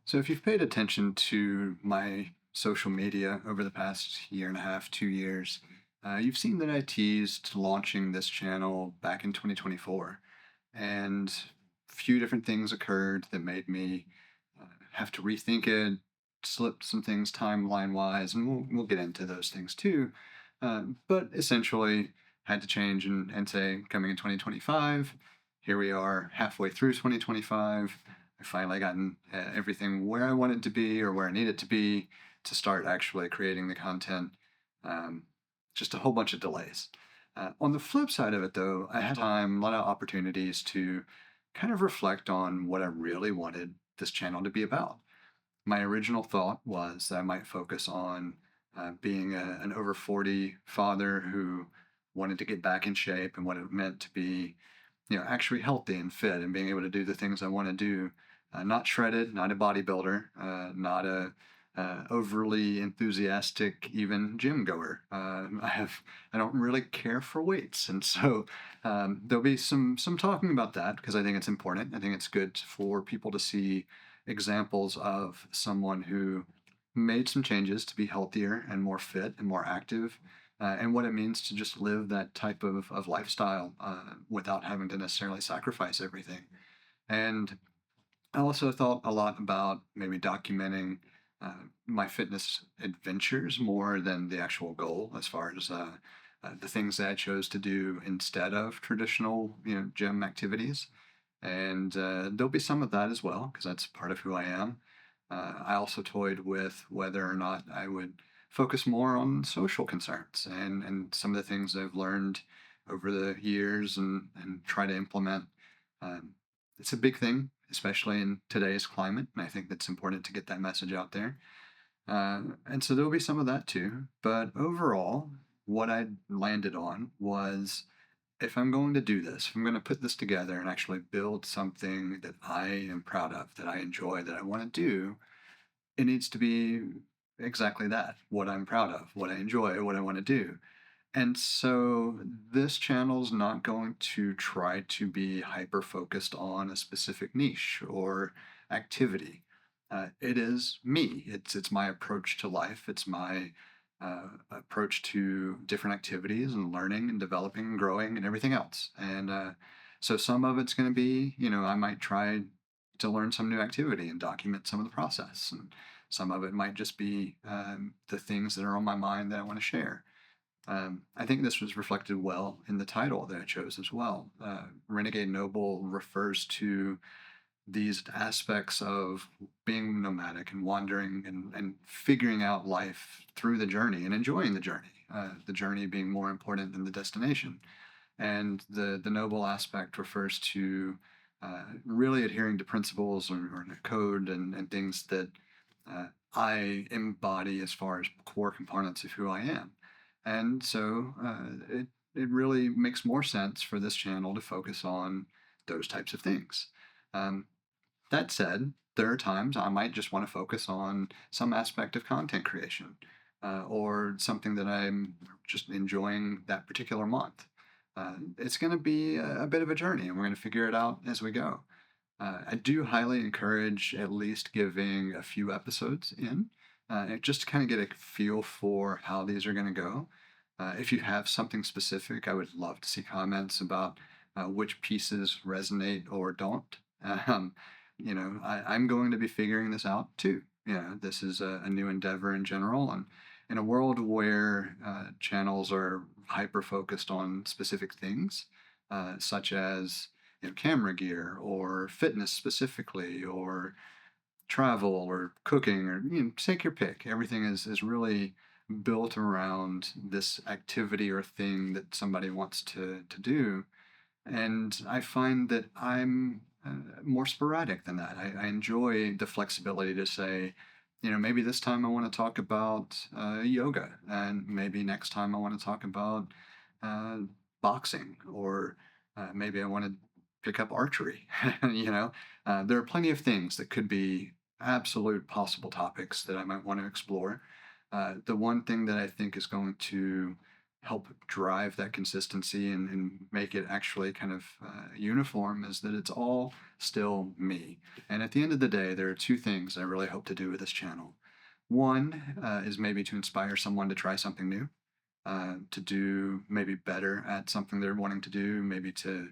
So, if you've paid attention to my social media over the past year and a half, 2 years, you've seen that I teased launching this channel back in 2024. And a few different things occurred that made me have to rethink it, slip some things timeline wise, and we'll get into those things too. But essentially, had to change and say, coming in 2025, here we are halfway through 2025. I finally gotten everything where I want it to be or where I need it to be to start actually creating the content. Um, just a whole bunch of delays. On the flip side of it, though, I had time, a lot of opportunities to kind of reflect on what I really wanted this channel to be about. My original thought was that I might focus on being an over 40 father who wanted to get back in shape and what it meant to be, actually healthy and fit and being able to do the things I want to do. Not shredded, not a bodybuilder, not a overly enthusiastic, even gym goer. I don't really care for weights, and so there'll be some talking about that because I think it's important. I think it's good for people to see examples of someone who made some changes to be healthier and more fit and more active, and what it means to just live that type of lifestyle without having to necessarily sacrifice everything. And I also thought a lot about maybe documenting my fitness adventures more than the actual goal, as far as the things that I chose to do instead of traditional, gym activities. And there'll be some of that as well, because that's part of who I am. I also toyed with whether or not I would focus more on social concerns and some of the things I've learned over the years and try to implement. Um, it's a big thing, especially in today's climate, and I think that's important to get that message out there. And so there'll be some of that too. But overall, what I landed on was, if I'm going to do this, if I'm going to put this together and actually build something that I am proud of, that I enjoy, that I want to do, it needs to be exactly that, what I'm proud of, what I enjoy, what I want to do. And so this channel's not going to try to be hyper focused on a specific niche or activity. It is me. It's my approach to life. It's my approach to different activities and learning and developing and growing and everything else. And so some of it's going to be, I might try to learn some new activity and document some of the process. And some of it might just be the things that are on my mind that I want to share. I think this was reflected well in the title that I chose as well. Renegade Noble refers to these aspects of being nomadic and wandering and figuring out life through the journey and enjoying the journey being more important than the destination. And the noble aspect refers to really adhering to principles or a code and things that I embody as far as core components of who I am. And so it really makes more sense for this channel to focus on those types of things. Um, that said, there are times I might just want to focus on some aspect of content creation or something that I'm just enjoying that particular month. It's going to be a bit of a journey, and we're going to figure it out as we go. I do highly encourage at least giving a few episodes in, and just to kind of get a feel for how these are going to go. If you have something specific, I would love to see comments about which pieces resonate or don't. Um, I'm going to be figuring this out too. This is a new endeavor in general, and in a world where channels are hyper focused on specific things, such as camera gear or fitness specifically, or travel or cooking, or take your pick. Everything is really built around this activity or thing that somebody wants to do, and I find that I'm more sporadic than that. I enjoy the flexibility to say, maybe this time I want to talk about yoga, and maybe next time I want to talk about uh, boxing, or maybe I want to pick up archery. There are plenty of things that could be absolute possible topics that I might want to explore. The one thing that I think is going to help drive that consistency and make it actually kind of uniform is that it's all still me. And at the end of the day, there are two things I really hope to do with this channel. One is maybe to inspire someone to try something new, to do maybe better at something they're wanting to do, maybe to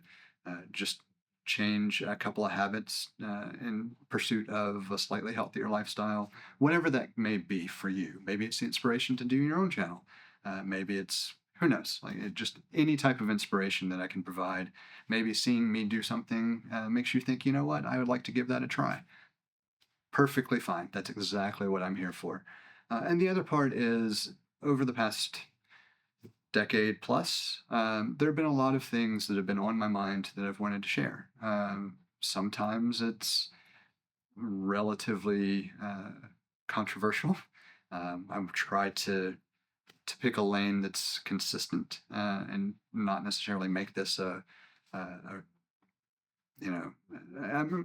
just change a couple of habits in pursuit of a slightly healthier lifestyle, whatever that may be for you. Maybe it's the inspiration to do your own channel. Maybe it's, who knows, like just any type of inspiration that I can provide. Maybe seeing me do something makes you think, you know what, I would like to give that a try. Perfectly fine. That's exactly what I'm here for. And the other part is over the past decade plus, there have been a lot of things that have been on my mind that I've wanted to share. Sometimes it's relatively controversial. I've tried to pick a lane that's consistent and not necessarily make this a you know,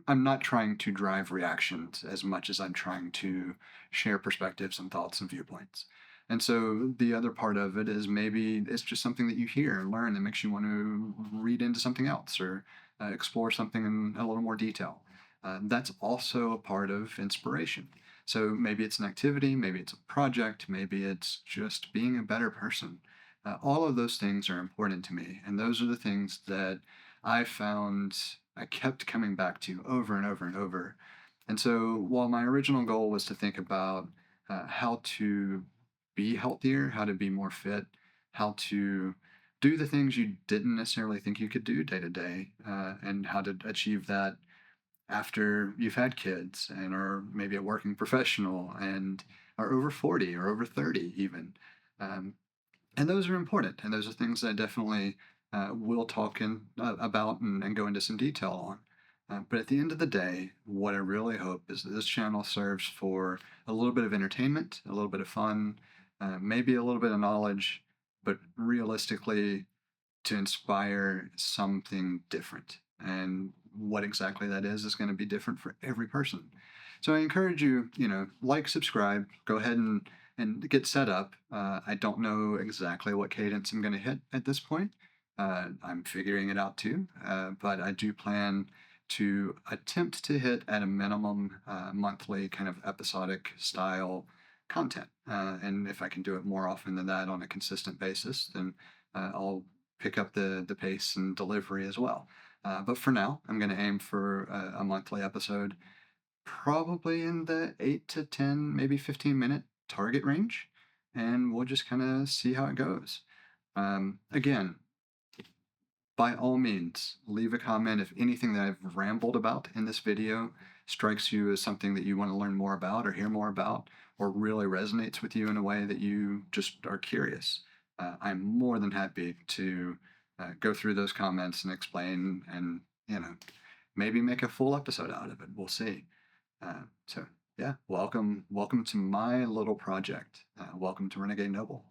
I'm not trying to drive reactions as much as I'm trying to share perspectives and thoughts and viewpoints. And so the other part of it is maybe it's just something that you hear and learn that makes you want to read into something else or explore something in a little more detail. That's also a part of inspiration. So maybe it's an activity, maybe it's a project, maybe it's just being a better person. All of those things are important to me. And those are the things that I found I kept coming back to over and over and over. And so while my original goal was to think about how to be healthier, how to be more fit, how to do the things you didn't necessarily think you could do day to day, and how to achieve that after you've had kids and are maybe a working professional and are over 40 or over 30 even. Um, and those are important, and those are things I definitely will talk about and go into some detail on. But at the end of the day, what I really hope is that this channel serves for a little bit of entertainment, a little bit of fun, maybe a little bit of knowledge, but realistically to inspire something different. And what exactly that is going to be different for every person. So I encourage you, like, subscribe, go ahead and get set up. I don't know exactly what cadence I'm going to hit at this point. I'm figuring it out too, but I do plan to attempt to hit at a minimum monthly kind of episodic style content. And if I can do it more often than that on a consistent basis, then I'll pick up the pace and delivery as well. But for now, I'm going to aim for a monthly episode, probably in the 8 to 10, maybe 15-minute target range, and we'll just kind of see how it goes. Again, by all means, leave a comment if anything that I've rambled about in this video strikes you as something that you want to learn more about or hear more about, or really resonates with you in a way that you just are curious. I'm more than happy to go through those comments and explain and, maybe make a full episode out of it. We'll see. So yeah, welcome to my little project. Welcome to Renegade Noble.